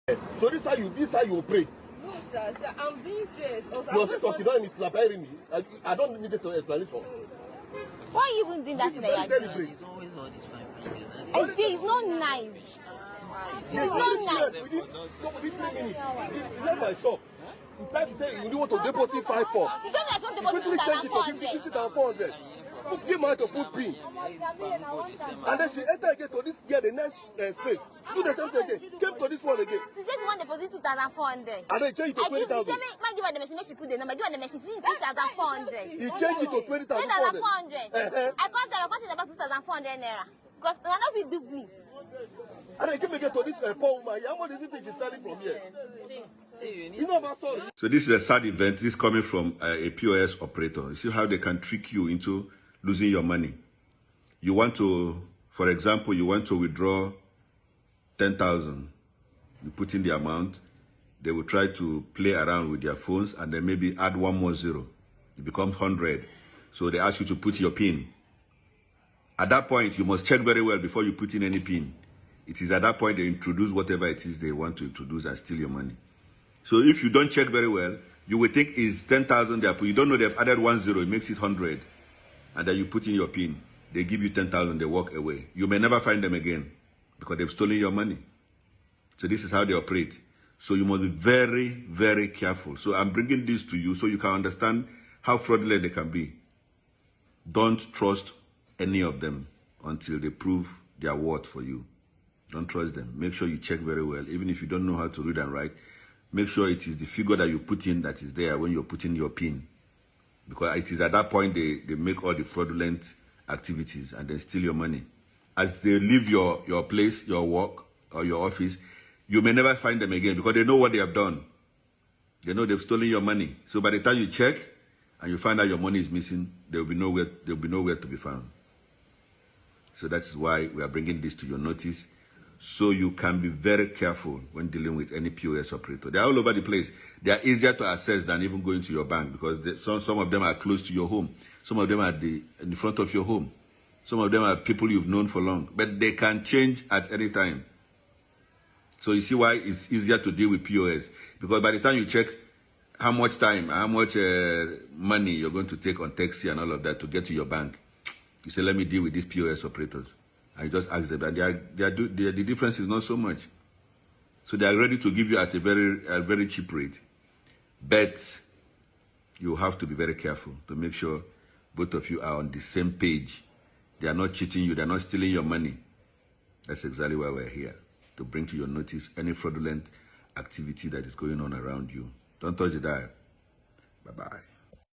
So this how you operate. No, sir, I'm doing this. You're still talking, don't mislabeling me. I don't need this explanation. Why are you even doing that thing that you're doing? It's always all this fine. I see, it's not nice. It's not nice. Within 3 minutes, you left my shop. You tried to say you want to deposit 5-4. She doesn't have to deposit You quickly change it to 2,400. 50,400. Give her to put pin. And then she enter again to this girl, the next space. Do the same thing again. Came to this one again. She says she want to deposit 2,400. And then change it to 20,000. I give her the machine, she put the number. Give her the machine, she says 2,400. He changed it to 20,400. 2,400. I can't say about 2,400 naira. Because I know if you dupe me. And then came again to this poor woman. How much do you think she's selling from here? You know about sorry. So this is a sad event. This is coming from a POS operator. You see how they can trick you into losing your money. You want to, for example, you want to withdraw 10,000. You put in the amount. They will try to play around with their phones and then maybe add one more zero. It becomes 100. So they ask you to put your PIN. At that point, you must check very well before you put in any PIN. It is at that point they introduce whatever it is they want to introduce and steal your money. So if you don't check very well, you will think it's 10,000 there, but you don't know they've added 10, it makes it 100. And then you put in your PIN. They give you 10,000, they walk away. You may never find them again because they've stolen your money. So this is how they operate. So you must be very, very careful. So I'm bringing this to you so you can understand how fraudulent they can be. Don't trust any of them until they prove their worth for you. Don't trust them. Make sure you check very well. Even if you don't know how to read and write, make sure it is the figure that you put in that is there when you're putting your PIN. Because it is at that point they make all the fraudulent activities and then steal your money. As they leave your place, your work, or your office, you may never find them again because they know what they have done. They know they've stolen your money. So by the time you check and you find out your money is missing, there will be nowhere to be found. So that is why we are bringing this to your notice, so you can be very careful when dealing with any POS operator. They are all over the place. They are easier to access than even going to your bank because some of them are close to your home. Some of them are in the front of your home. Some of them are people you've known for long. But they can change at any time. So you see why it's easier to deal with POS. Because by the time you check how much time, how much money you're going to take on taxi and all of that to get to your bank, you say, let me deal with these POS operators. I just ask them, and the difference is not so much. So they are ready to give you at a very cheap rate. But you have to be very careful to make sure both of you are on the same page. They are not cheating you. They are not stealing your money. That's exactly why we're here, to bring to your notice any fraudulent activity that is going on around you. Don't touch the dial. Bye-bye.